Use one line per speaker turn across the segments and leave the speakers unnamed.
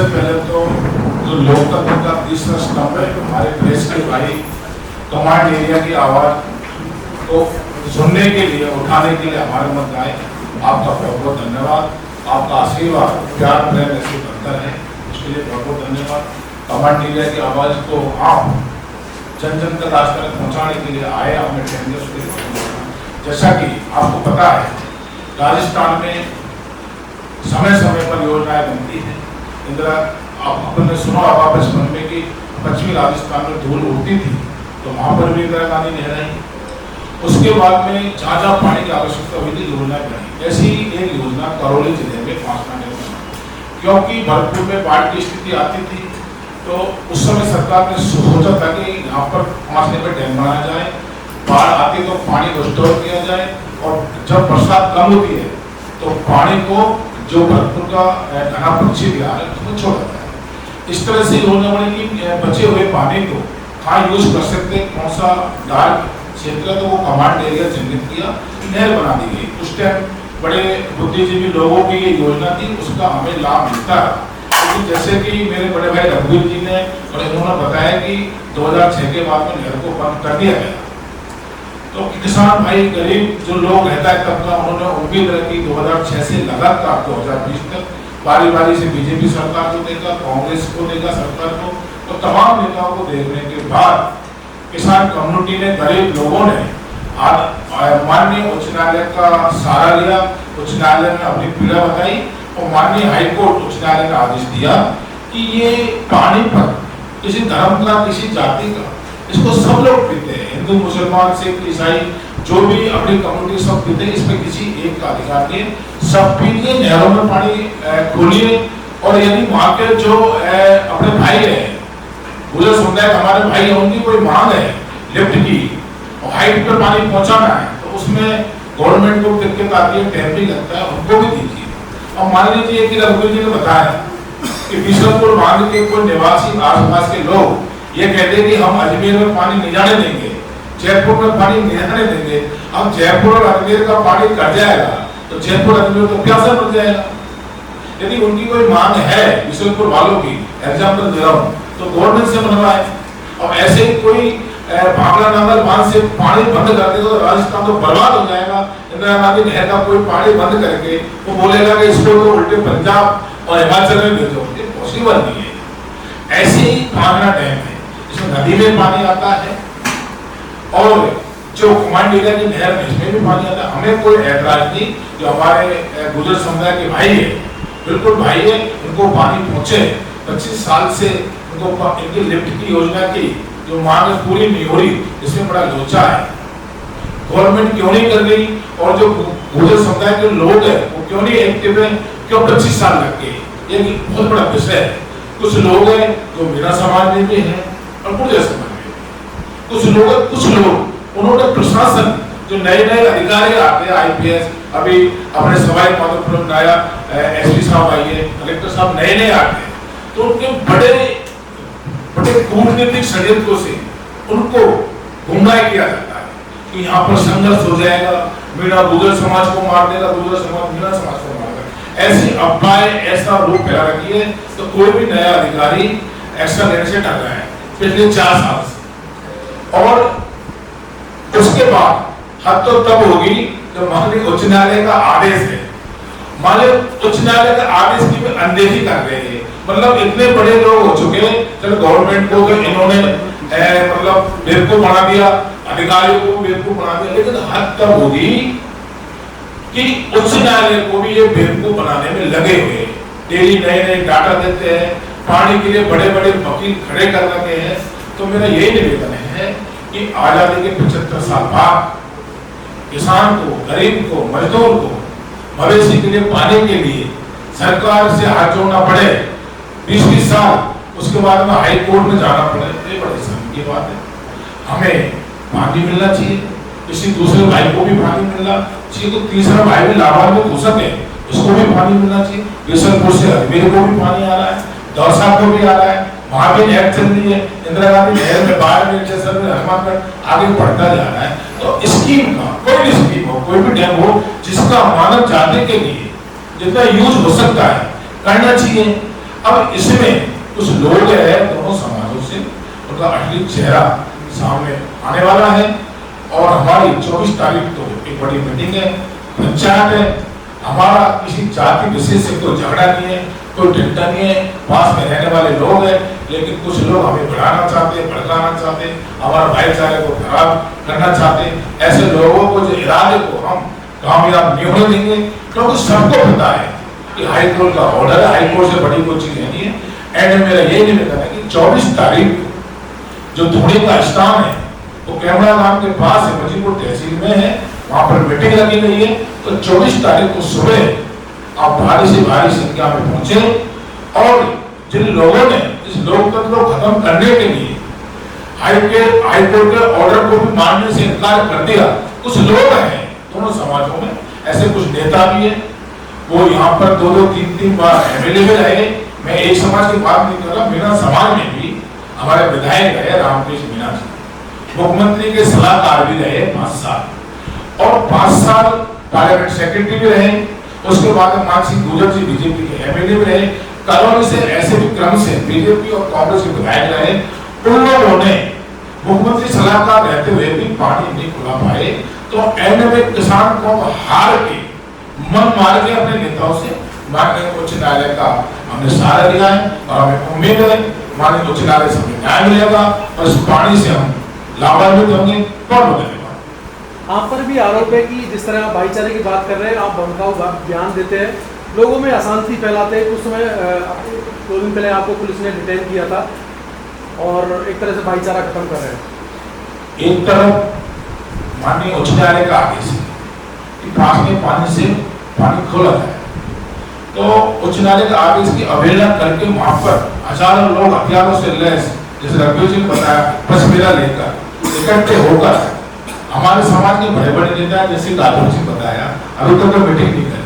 सबसे पहले तो जो लोकतंत्र का तीसरा स्तंभ है, हमारे प्रेस के भाई कमांड एरिया की आवाज को सुनने के लिए, उठाने के लिए हमारे मत आए। आपका बहुत बहुत धन्यवाद। आपका आशीर्वाद, प्यार, प्रेम ऐसे बनता है, उसके लिए बहुत बहुत धन्यवाद। कमांड एरिया की आवाज को आप जन जन तक आज तक पहुँचाने के लिए आए, आपने टेंडर के लिए। जैसा कि आपको पता है, राजस्थान में समय समय पर योजनाएं बनती हैं। इंदिरा, आपने सुना होगा बचपन में कि पश्चिमी राजस्थान में धूल उड़ती थी, तो वहाँ पर भी इंदिरा गांधी लहराई। उसके बाद में जहाँ जहाँ पानी की आवश्यकता हुई थी, योजनाएं बनी। ऐसी एक योजना करौली जिले में 5 महीने में, क्योंकि भरतपुर में बाढ़ की स्थिति आती थी, तो उस समय सरकार ने सोचा था कि यहाँ पर 5 में डैम बनाया जाए, बाढ़ आती तो पानी को स्टोर किया जाए, और जब बरसात कम होती है तो पानी को जो भरतपुर का घना पक्षी विहार है उसमें छोड़ा जाए। इस तरह से योजना बनी कि बचे हुए पानी को कहाँ यूज कर सकते, कौन सा डार्क क्षेत्र है, तो वो कमांड एरिया चिन्हित किया, नहर बना दी गई। उस टाइम बड़े बुद्धिजीवी लोगों की ये योजना थी, उसका हमें लाभ मिलता है। क्योंकि जैसे कि मेरे बड़े भाई रघुवीर जी ने और इन्होंने बताया कि 2006 के बाद में नहर को बंद कर दिया गया, तो किसान भाई, गरीब जो लोग रहता है तबका, उन्होंने उम्मीद रखी 2006 से लगातार 2020 तक बारी बारी से बीजेपी सरकार को देगा, कांग्रेस को देगा सरकार को, तो तमाम नेताओं को देखने के बाद किसान कम्युनिटी ने, गरीब लोगों ने माननीय उच्च न्यायालय का सहारा लिया। उच्च न्यायालय ने अपनी पीड़ा बताई और माननीय हाईकोर्ट उच्च न्यायालय ने आदेश दिया कि ये पानी पर किसी धर्म का, किसी जाति का, इसको सब लोग पीते हैं, हिंदू, मुसलमान, सिख, ईसाई, जो भी अपनी कम्युनिटी सब पीते हैं, इसमें किसी एक का अधिकार नहीं। सब पीजिए, नहरों में पानी खोलिए, और यदि वहाँ के जो अपने भाई है, गुजर समुदाय हमारे भाई हैं, उनकी कोई मांग है लिफ्ट की और हाइट पर पानी पहुँचाना है, तो उसमें गवर्नमेंट को दिक्कत आती है, टाइम भी लगता है, उनको भी दीजिए। और मान लीजिए कि रघुवीर जी ने बताया कि बिशनपुर बांध के कोई निवासी, आसपास के लोग ये कहते हैं कि हम अजमेर में पानी नहीं जाने देंगे, जयपुर में पानी नहीं जाने देंगे। अब जयपुर और अजमेर का पानी कट जाएगा तो जयपुर अजमेर तो प्यासा मर जाएगा। यदि उनकी कोई मांग है बिशनपुर वालों की, एग्जाम्पल दे रहा हूँ, तो गवर्नमेंट से बनवाए। और ऐसे ही कोई भाखड़ा नांगल बांध से पानी बंद कर देगा तो राजस्थान तो बर्बाद हो जाएगा। इंदिरा गांधी नहर का कोई पानी बंद करके वो बोलेगा कि इसको तो उल्टे पंजाब और हिमाचल में भेजो, ये पॉसिबल नहीं है। ऐसे ही कांगड़ा डैम है, इसमें नदी में पानी आता है, और जो कमांड एरिया की नहर में, इसमें भी पानी आता है। हमें कोई ऐतराज नहीं, जो हमारे गुजर समुदाय के भाई है, बिल्कुल भाई है, उनको पानी पहुंचे। 25 साल से उनको इनकी लिफ्ट की योजना की जो मांग पूरी नहीं हो रही, इसमें बड़ा लोचा है। गवर्नमेंट क्यों नहीं कर रही, और जो गुजर समुदाय के लोग हैं वो क्यों नहीं एक्टिव है, क्यों 25 साल लग गए, ये बहुत बड़ा विषय है। कुछ लोग हैं जो मेरा समाज में भी है और गुर्जर समाज में, कुछ लोग उन्होंने प्रशासन, जो नए नए अधिकारी आते हैं, IPS, अभी अपने सवाई माधोपुर नया SP साहब आई है, कलेक्टर साहब नए आते हैं, तो उनके बड़े बड़े कूटनीतिक षड्यंत्रों से उनको गुमराह किया जाता है कि यहाँ पर संघर्ष हो जाएगा, मीणा गुजर समाज को मार देगा, गुजर समाज मीणा समाज को मार देगा। ऐसी अफवाहें, ऐसा रूप फैला रखी है, तो कोई भी नया अधिकारी एक्शन लेने से डर रहा है पिछले 4 साल से। और उसके बाद हद तो तब होगी जब माननीय उच्च न्यायालय का आदेश है। माननीय उच्च न्यायालय का आदेश की भी अनदेखी कर रहे हैं। मतलब इतने बड़े लोग हो चुके हैं, चलो गवर्नमेंट को तो इन्होंने मतलब बेवकूफ बना दिया, अधिकारियों को बेवकूफ बना दिया, लेकिन हद तब होगी कि उच्च न्यायालय को भी ये बेवकूफ बनाने में लगे हुए। डेली नए नए डाटा देते हैं, पानी के लिए बड़े बड़े वकील खड़े कर रखे हैं। तो मेरा यही निवेदन है कि आजादी के 75 साल बाद किसान को, गरीब को, मजदूर को मवेशी के लिए पानी के लिए सरकार से हाथ जोड़ना पड़े 20-20 साल, उसके बाद में हाई कोर्ट में जाना पड़े, ये बड़ी शर्म की बात है। हमें पानी मिलना चाहिए, किसी दूसरे भाई को भी पानी मिलना चाहिए, तो तीसरा भाई भी लाभान्वित हो सके, उसको भी पानी मिलना चाहिए। बिशनपुर से अजमेर को भी पानी आ रहा है, दौसा को भी आ रहा है, वहां भी नहर चल रही है, इंदिरा गांधी नहर में बाहर में जैसा हनुमानगढ़ आगे बढ़ता जा रहा है। तो स्कीम का कोई भी स्कीम हो, कोई भी डैम हो, जिसका मानव जाति के लिए जितना यूज हो सकता है करना चाहिए। अब इसमें कुछ लोग हैं दोनों समाजों से, उनका असली चेहरा सामने आने वाला है। और हमारी 24 तारीख को एक बड़ी मीटिंग है, पंचायत है। हमारा किसी जाति विशेष से कोई झगड़ा नहीं है, कोई डंडा नहीं है, पास में रहने वाले लोग हैं। लेकिन कुछ लोग हमें बढ़ाना चाहते हैं, भड़काना चाहते हैं, हमारा भाईचारे को खराब करना चाहते हैं। ऐसे लोगों को जो इरादे को हम कामयाब नहीं होने देंगे, क्योंकि सबको पता है कि हाईकोर्ट का ऑर्डर है, हाईकोर्ट से बड़ी कोई चीज नहीं है। एंड में मेरा ये निवेदन है कि 24 तारीख को जो धुणे का स्थान है वो कैमरा गांव के पास है, मजीपुर तहसील में है, वहां पर मीटिंग लगी गई है। तो 24 तारीख को सुबह आप भारी से भारी संख्या में पहुंचे और जिन लोगों ने इस लोकतंत्र को खत्म करने के लिए हाईकोर्ट के ऑर्डर को भी मानने से इनकार कर दिया, कुछ लोग हैं दोनों समाजों में, ऐसे कुछ नेता भी है, वो यहाँ पर 2-2, 3-3 बार एमएलए में रहे। मैं एक समाज की बात नहीं कर रहा, मीना समाज में भी हमारे विधायक रहे रामकृष्ण मीना जी, मुख्यमंत्री के सलाहकार भी रहे 5 साल और 5 साल पार्लियामेंट सेक्रेटरी भी रहे। उसके बाद मानसिंह गुजर जी बीजेपी के एमएलए भी रहे। कॉलोनी से ऐसे भी क्रम से बीजेपी और कांग्रेस के विधायक रहे। उन लोगों ने मुख्यमंत्री सलाहकार रहते हुए भी पानी नहीं खुला पाए। तो एंड में किसान को हार के मन मार के अपने नेताओं से माननीय उच्च न्यायालय का हमने सहारा लिया है और हमें उम्मीद है माननीय उच्च न्यायालय से हमें न्याय मिलेगा और इस पानी से हम लाभान्वित होंगे। बहुत बहुत धन्यवाद।
आप पर भी आरोप है कि जिस तरह आप भाईचारे की बात कर रहे हैं, आप भड़काऊ बयान देते हैं, लोगों में अशांति फैलाते हैं। उस समय 2 दिन पहले आपको पुलिस ने डिटेन किया था और एक तरह से भाईचारा खत्म कर रहे हैं।
एक तरफ माननीय उच्च न्यायालय का आदेश है कि पास में पानी से पानी खोला जाए, तो उच्च न्यायालय के आदेश की अवहेलना करके वहां पर हजारों लोग हथियारों से लैस, जैसे रघुवीर जी ने बताया, पसमेरा लेकर इकट्ठे होकर हमारे समाज के बड़े बड़े नेता जैसे राघव जी बताया, अभी तक तो मीटिंग नहीं करी,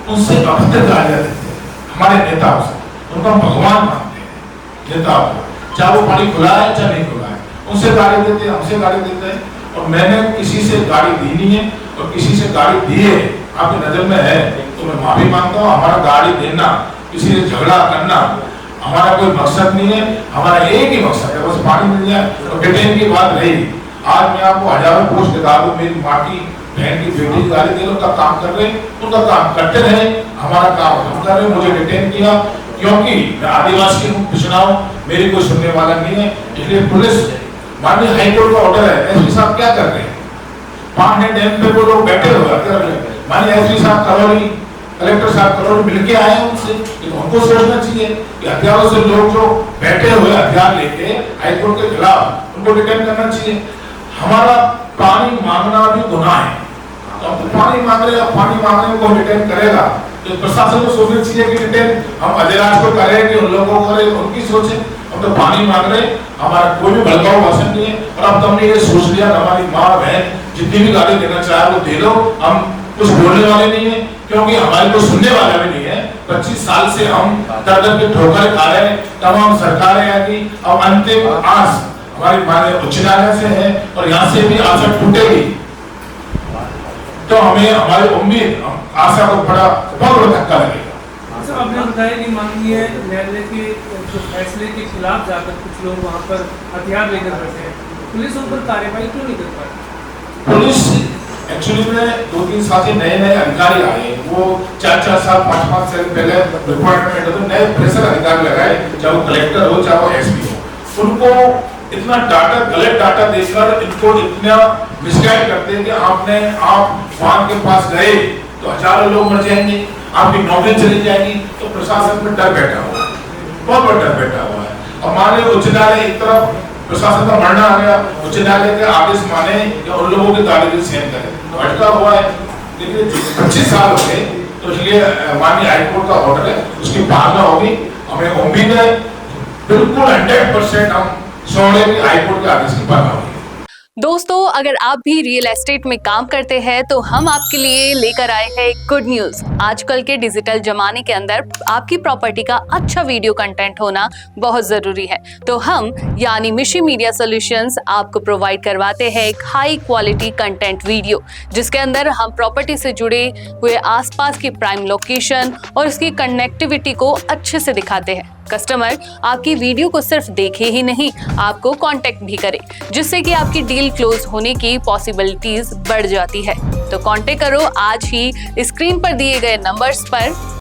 उनसे अभद्र गालियां देते हैं हमारे नेताओं से, उनका भगवान मानते हैं नेताओं को, चाहे वो पानी खुला है चाहे नहीं खुला है, उनसे गाली देते हैं, हमसे गाली देते हैं। और मैंने किसी से गाली दी नहीं है और किसी से गाली दी है आपकी नजर में है तो मैं माफी मांगता हूँ। हमारा गाली देना, किसी से झगड़ा करना हमारा कोई मकसद नहीं है। हमारा एक ही मकसद है, बस पानी मिल जाए। और डिटेन की बात रही, आज मैं आपको हजारों पोस्ट दिखा दूं, मेरी माँ की बहन की बेटी की गाली दे रहे, उनका काम कर रहे, उनका काम करते रहे, हमारा काम हम कर रहे। मुझे डिटेन किया क्योंकि मैं आदिवासी हूँ, पिछड़ा हूँ, मेरी कोई सुनने वाला नहीं है। इसलिए पुलिस, माननीय हाईकोर्ट का ऑर्डर है, एसपी साहब क्या कर रहे हैं, 5 डैम पे वो लोग बैठे हुए, माननीय एसपी साहब करोली, कलेक्टर साहब करोली मिलके आए हैं उनसे, उनको सोचना चाहिए कि हथियारों से लोग जो बैठे हुए हथियार लेके हाईकोर्ट के खिलाफ, उनको डिटेन करना चाहिए। हमारा पानी मांगना भी गुनाह है, तो हम पानी मांग रहे हैं, पानी मांगने को डिटेन करेगा तो प्रशासन को सोचना चाहिए कि डिटेन हम अजयराज को करें कि उन लोगों को करें, उनकी सोचे। हम तो पानी मांग रहे, हमारा कोई भी भड़काऊ भाषण नहीं है। और अब तो हमने ये सोच लिया, हमारी माँ बहन जितनी भी गाली देना चाहे वो दे दो, हम कुछ बोलने वाले नहीं है, क्योंकि हमारे को सुनने वाला भी नहीं है। 25 साल से हम दर दर के ठोकर खा रहे हैं, तमाम सरकारें आएगी, अब अंतिम आस हमारी माननीय उच्च न्यायालय से है और यहाँ से भी आशा टूटेगी। तो हमें हमारी उम्मीद, आशा को बड़ा बहुत धक्का लगेगा।
आपने बताया कि माननीय न्यायालय के फैसले के खिलाफ जाकर कुछ लोग वहाँ पर हथियार लेकर बैठे हैं, पुलिस उन पर कार्रवाई क्यों नहीं कर पाई?
पुलिस एक्चुअली में 2-3 साल से नए अधिकारी आए, वो 4-4 साल 5-5 साल पहले डिपार्टमेंट में नए प्रेशर अधिकारी लगाए, चाहे वो कलेक्टर हो चाहे वो एसपी हो। उनको इतना डाटा, गलत डाटा देकर इनको इतना मिसगाइड करते हैं कि आप वहां के पास गए तो हजारों लोग मर जाएंगे, आपकी नौकरी चली जाएगी। तो प्रशासन में डर बैठा हुआ है, बहुत बड़ा डर बैठा हुआ है। और माने उच्च न्यायालय एक तरफ प्रशासन का मरना आ गया, उच्च न्यायालय के आदेश माने या उन लोगों की गाली सहन करे, तो अटका हुआ है। लेकिन 25 साल हो गए, तो इसलिए माननीय हाईकोर्ट का ऑर्डर है, उसकी पालना होगी। हमें उम्मीद है बिल्कुल 100% हम छोड़े कि हाईकोर्ट के आदेश की पालना होगी।
दोस्तों, अगर आप भी रियल एस्टेट में काम करते हैं तो हम आपके लिए लेकर आए हैं गुड न्यूज। आजकल के डिजिटल जमाने के अंदर आपकी प्रॉपर्टी का अच्छा वीडियो कंटेंट होना बहुत जरूरी है। तो हम यानी मिशी मीडिया सॉल्यूशंस आपको प्रोवाइड करवाते हैं एक हाई क्वालिटी कंटेंट वीडियो, जिसके अंदर हम प्रॉपर्टी से जुड़े हुए आसपास की प्राइम लोकेशन और इसकी कनेक्टिविटी को अच्छे से दिखाते हैं। कस्टमर आपकी वीडियो को सिर्फ देखे ही नहीं, आपको कांटेक्ट भी करे, जिससे कि आपकी डील क्लोज होने की पॉसिबिलिटीज बढ़ जाती है। तो कांटेक्ट करो आज ही स्क्रीन पर दिए गए नंबर्स पर।